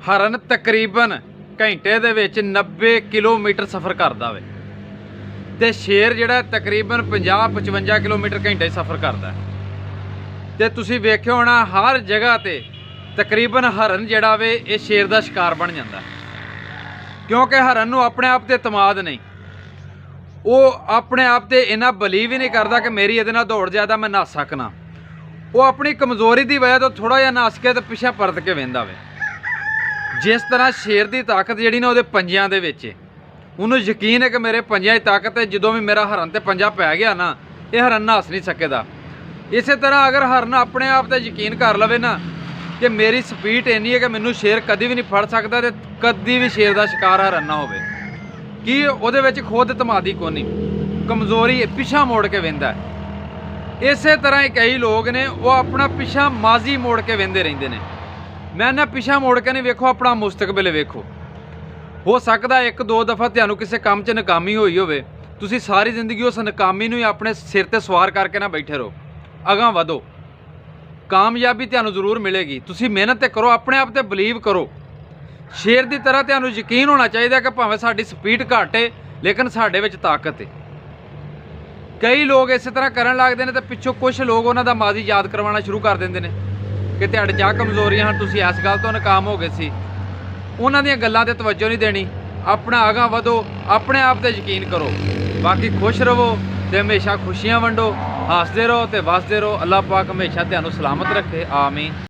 ਹਰਨ ਤਕਰੀਬਨ ਘੰਟੇ ਦੇ ਵਿੱਚ 90 ਕਿਲੋਮੀਟਰ ਸਫ਼ਰ ਕਰਦਾ ਵੇ ਤੇ ਸ਼ੇਰ ਜਿਹੜਾ ਤਕਰੀਬਨ 50-55 ਕਿਲੋਮੀਟਰ ਘੰਟੇ ਸਫ਼ਰ ਕਰਦਾ ਤੇ ਤੁਸੀਂ ਵੇਖਿਓ ਹੋਣਾ ਹਰ ਜਗ੍ਹਾ ਤੇ ਤਕਰੀਬਨ ਹਰਨ ਜਿਹੜਾ ਵੇ ਇਹ ਸ਼ੇਰ ਦਾ ਸ਼ਿਕਾਰ ਬਣ ਜਾਂਦਾ ਕਿਉਂਕਿ ਹਰਨ ਨੂੰ ਆਪਣੇ ਆਪ ਤੇ ਇਤਮਾਦ ਨਹੀਂ। ਉਹ ਆਪਣੇ ਆਪ ਤੇ ਇੰਨਾ ਬਲੀਵ ਹੀ ਨਹੀਂ ਕਰਦਾ ਕਿ ਮੇਰੀ ਇਹਦੇ ਨਾਲ ਦੌੜ ਜ਼ਿਆਦਾ ਮੈਂ ਨੱਸ ਸਕਣਾ। ਉਹ ਆਪਣੀ ਕਮਜ਼ੋਰੀ ਦੀ ਵਜ੍ਹਾ ਤੋਂ ਥੋੜਾ ਜਿਹਾ ਨੱਸ ਕੇ ਤੇ ਪਿੱਛੇ ਪਰਤ ਕੇ ਵਹਿੰਦਾ ਵੇ। ਜਿਸ ਤਰ੍ਹਾਂ ਸ਼ੇਰ ਦੀ ਤਾਕਤ ਜਿਹੜੀ ਨਾ ਉਹਦੇ ਪੰਜਿਆਂ ਦੇ ਵਿੱਚ ਉਹਨੂੰ ਯਕੀਨ ਹੈ ਕਿ ਮੇਰੇ ਪੰਜਿਆਂ ਦੀ ਤਾਕਤ ਹੈ, ਜਦੋਂ ਵੀ ਮੇਰਾ ਹਰਨ ਤੇ ਪੰਜਾ ਪੈ ਗਿਆ ਨਾ ਇਹ ਹਰਨ ਨੱਸ ਨਹੀਂ ਸਕੇਗਾ। ਇਸੇ ਤਰ੍ਹਾਂ ਅਗਰ ਹਰਨ ਆਪਣੇ ਆਪ ਤੇ ਯਕੀਨ ਕਰ ਲਵੇ ਨਾ ਕਿ ਮੇਰੀ ਸਪੀਡ ਇੰਨੀ ਹੈ ਕਿ ਮੈਨੂੰ ਸ਼ੇਰ ਕਦੀ ਵੀ ਨਹੀਂ ਫੜ ਸਕਦਾ ਤੇ ਕਦੀ ਵੀ ਸ਼ੇਰ ਦਾ ਸ਼ਿਕਾਰ ਹਰਨ ਨਾ ਹੋਵੇ, ਕਿ ਉਹਦੇ ਵਿੱਚ ਖੁਦ ਇਤਮਾਦੀ ਕੋਈ ਨਹੀਂ, ਕਮਜ਼ੋਰੀ ਪਿੱਛਾ ਮੋੜ ਕੇ ਵਹਿੰਦਾ। ਇਸੇ ਤਰ੍ਹਾਂ ਹੀ ਕਈ ਲੋਕ ਨੇ ਉਹ ਆਪਣਾ ਪਿੱਛਾ ਮਾਜ਼ੀ ਮੋੜ ਕੇ ਵਹਿੰਦੇ ਰਹਿੰਦੇ ਨੇ। ਮੈਂ ਨਾ ਪਿੱਛਾ ਮੋੜ ਕੇ ਨਹੀਂ ਵੇਖੋ, ਆਪਣਾ ਮੁਸਤਕਬਲ ਵੇਖੋ। ਹੋ ਸਕਦਾ ਇੱਕ ਦੋ ਦਫਾ ਤੁਹਾਨੂੰ ਕਿਸੇ ਕੰਮ 'ਚ ਨਾਕਾਮੀ ਹੋਈ ਹੋਵੇ, ਤੁਸੀਂ ਸਾਰੀ ਜ਼ਿੰਦਗੀ ਉਸ ਨਾਕਾਮੀ ਨੂੰ ਹੀ ਆਪਣੇ ਸਿਰ ਤੇ ਸਵਾਰ ਕਰਕੇ ਨਾ ਬੈਠੇ ਰਹੋ। ਅਗਾਂਹ ਵਧੋ, ਕਾਮਯਾਬੀ ਤੁਹਾਨੂੰ ਜ਼ਰੂਰ ਮਿਲੇਗੀ। ਤੁਸੀਂ ਮਿਹਨਤ ਤੇ ਕਰੋ, ਆਪਣੇ ਆਪ ਤੇ ਬਲੀਵ ਕਰੋ। ਸ਼ੇਰ ਦੀ ਤਰ੍ਹਾਂ ਤੁਹਾਨੂੰ ਯਕੀਨ ਹੋਣਾ ਚਾਹੀਦਾ ਕਿ ਭਾਵੇਂ ਸਾਡੀ ਸਪੀਡ ਘੱਟ ਹੈ ਲੇਕਿਨ ਸਾਡੇ ਵਿੱਚ ਤਾਕਤ ਹੈ। ਕਈ ਲੋਕ ਇਸੇ ਤਰ੍ਹਾਂ ਕਰਨ ਲੱਗਦੇ ਨੇ ਤੇ ਪਿੱਛੋਂ ਕੁਝ ਲੋਕ ਉਹਨਾਂ ਦਾ ਮਾਜ਼ੀ ਯਾਦ ਕਰਵਾਉਣਾ ਸ਼ੁਰੂ ਕਰ ਦਿੰਦੇ ਨੇ ਕਿ ਤੁਹਾਡੇ 'ਚ ਕਮਜ਼ੋਰੀਆਂ ਹਨ, ਤੁਸੀਂ ਇਸ ਗੱਲ ਤੋਂ ਨਾਕਾਮ ਹੋ ਗਏ ਸੀ। ਉਹਨਾਂ ਦੀਆਂ ਗੱਲਾਂ ਤੇ ਤਵੱਜੋ ਨਹੀਂ ਦੇਣੀ, ਆਪਣਾ ਅਗਾਂਹ ਵਧੋ, ਆਪਣੇ ਆਪ ਤੇ ਯਕੀਨ ਕਰੋ। ਬਾਕੀ ਖੁਸ਼ ਰਹੋ ਤੇ ਹਮੇਸ਼ਾ ਖੁਸ਼ੀਆਂ ਵੰਡੋ, ਹੱਸਦੇ ਰਹੋ ਤੇ ਵਸਦੇ ਰਹੋ। ਅੱਲਾਹ ਪਾਕ ਹਮੇਸ਼ਾ ਤੁਹਾਨੂੰ ਸਲਾਮਤ ਰੱਖੇ। ਆਮੀਨ।